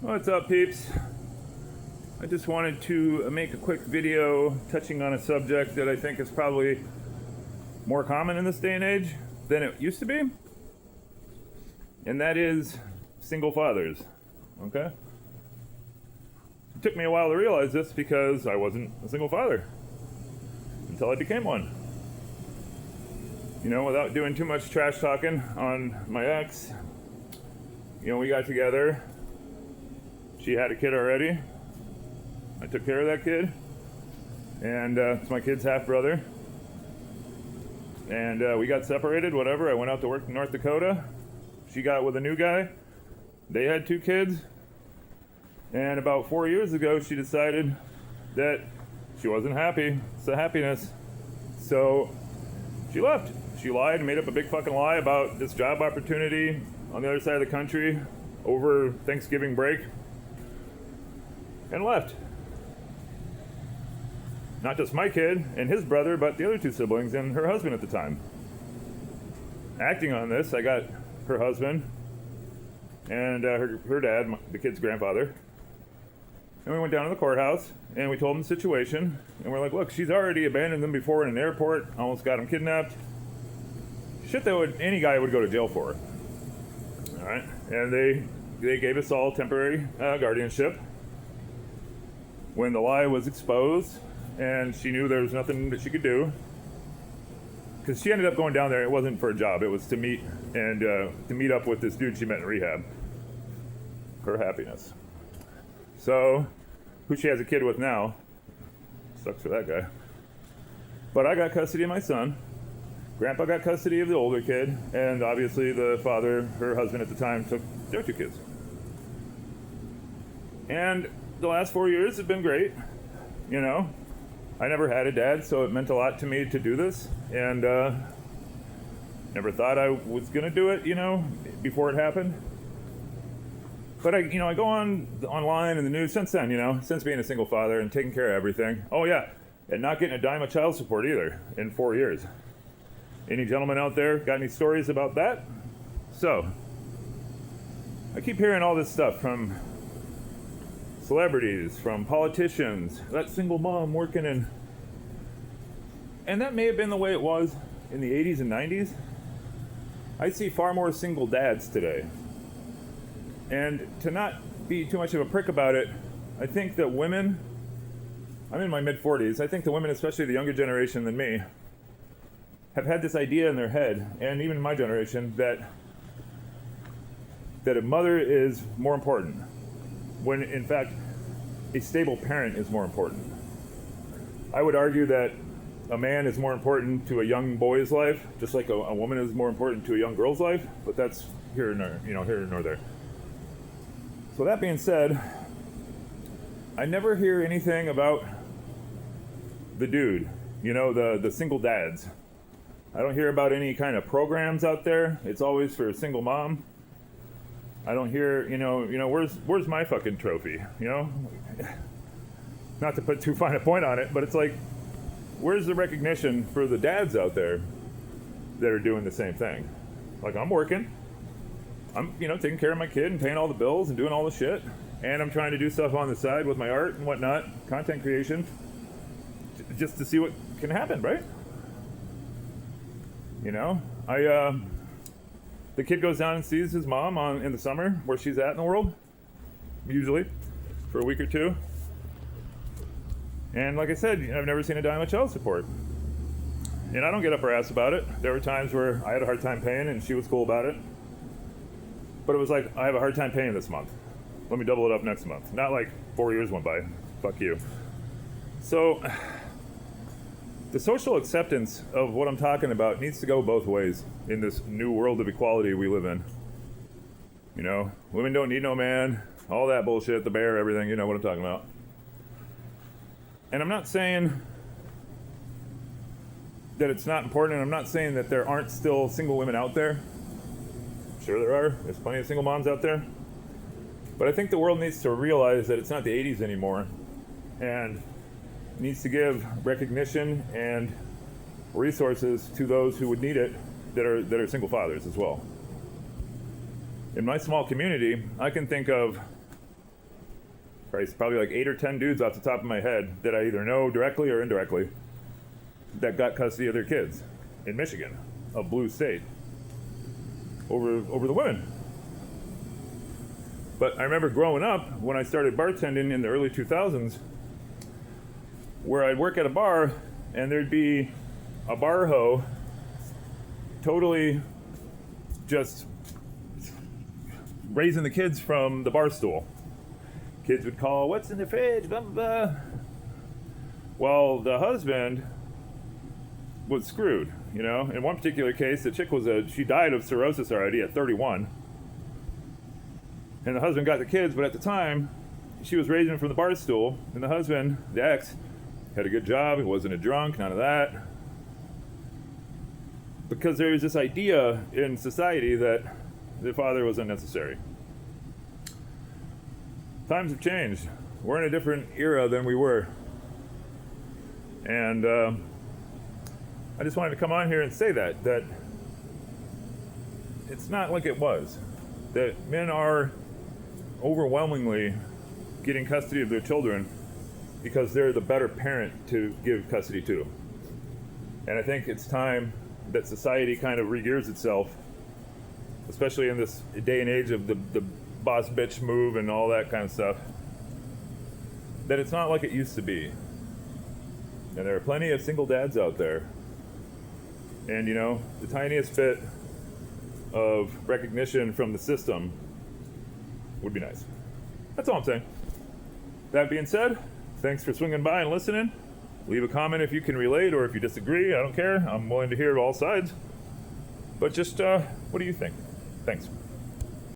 What's up, peeps? I just wanted to make a quick video touching on a subject that I think is probably more common in this day and age than it used to be, and that is single fathers, okay? It took me a while to realize this because I wasn't a single father until I became one. You know, without doing too much trash talking on my ex, you know, we got together. She had a kid already. I took care of that kid. And it's my kid's half brother. And we got separated, whatever. I went out to work in North Dakota. She got with a new guy. They had 2 kids. And about 4 years ago, she decided that she wasn't happy. It's the happiness. So she left. She lied and made up a big fucking lie about this job opportunity on the other side of the country over Thanksgiving break. And left. Not just my kid and his brother, but the other 2 siblings and her husband at the time. Acting on this, I got her husband and her dad, the kid's grandfather. And we went down to the courthouse and we told them the situation. And we're like, look, she's already abandoned them before in an airport, almost got them kidnapped. Shit that any guy would go to jail for. All right. And they gave us all temporary guardianship. When the lie was exposed and she knew there was nothing that she could do, because she ended up going down there, it wasn't for a job, it was to meet up with this dude she met in rehab. Her happiness. So, who she has a kid with now, sucks for that guy. But I got custody of my son. Grandpa got custody of the older kid, and obviously the father, her husband at the time, took their 2 kids. And the last 4 years have been great. You know, I never had a dad, so it meant a lot to me to do this, and never thought I was gonna do it, you know, before it happened. But I go online in the news since then, you know, since being a single father and taking care of everything. Oh yeah, and not getting a dime of child support either in 4 years. Any gentlemen out there got any stories about that? So, I keep hearing all this stuff from celebrities, from politicians, that single mom working in... And that may have been the way it was in the 80s and 90s. I see far more single dads today. And to not be too much of a prick about it, I think that women... I'm in my mid-40s. I think the women, especially the younger generation than me, have had this idea in their head, and even my generation, that a mother is more important, when in fact a stable parent is more important. I would argue that a man is more important to a young boy's life, just like a woman is more important to a young girl's life, but that's here nor there. So that being said, I never hear anything about the dude, you know, the single dads. I don't hear about any kind of programs out there. It's always for a single mom. I don't hear, you know, where's my fucking trophy, you know? Not to put too fine a point on it, but it's like, where's the recognition for the dads out there that are doing the same thing? Like, I'm working. I'm, taking care of my kid and paying all the bills and doing all the shit. And I'm trying to do stuff on the side with my art and whatnot, content creation, just to see what can happen, right? You know, the kid goes down and sees his mom in the summer, where she's at in the world, usually, for a week or 2. And like I said, I've never seen a dime of child support. And I don't get up her ass about it. There were times where I had a hard time paying and she was cool about it. But it was like, I have a hard time paying this month. Let me double it up next month. Not like 4 years went by. Fuck you. So, the social acceptance of what I'm talking about needs to go both ways in this new world of equality we live in. You know, women don't need no man, all that bullshit, the bear, everything, you know what I'm talking about. And I'm not saying that it's not important, and I'm not saying that there aren't still single women out there. Sure there are. There's plenty of single moms out there. But I think the world needs to realize that it's not the 80s anymore, and needs to give recognition and resources to those who would need it that are single fathers as well. In my small community, I can think of probably like 8 or 10 dudes off the top of my head that I either know directly or indirectly that got custody of their kids in Michigan, a blue state, over the women. But I remember growing up when I started bartending in the early 2000s, where I'd work at a bar and there'd be a bar hoe totally just raising the kids from the bar stool. Kids would call, "What's in the fridge?" Blah, blah, blah. Well, the husband was screwed, you know. In one particular case, the chick she died of cirrhosis already at 31. And the husband got the kids, but at the time, she was raising them from the bar stool, and the husband, the ex, had a good job, he wasn't a drunk, none of that. Because there was this idea in society that the father was unnecessary. Times have changed. We're in a different era than we were. And I just wanted to come on here and say that it's not like it was. That men are overwhelmingly getting custody of their children because they're the better parent to give custody to. And I think it's time that society kind of regears itself, especially in this day and age of the boss bitch move and all that kind of stuff, that it's not like it used to be. And there are plenty of single dads out there. And you know, the tiniest bit of recognition from the system would be nice. That's all I'm saying. That being said, thanks for swinging by and listening. Leave a comment if you can relate or if you disagree. I don't care. I'm willing to hear all sides. But just, what do you think? Thanks.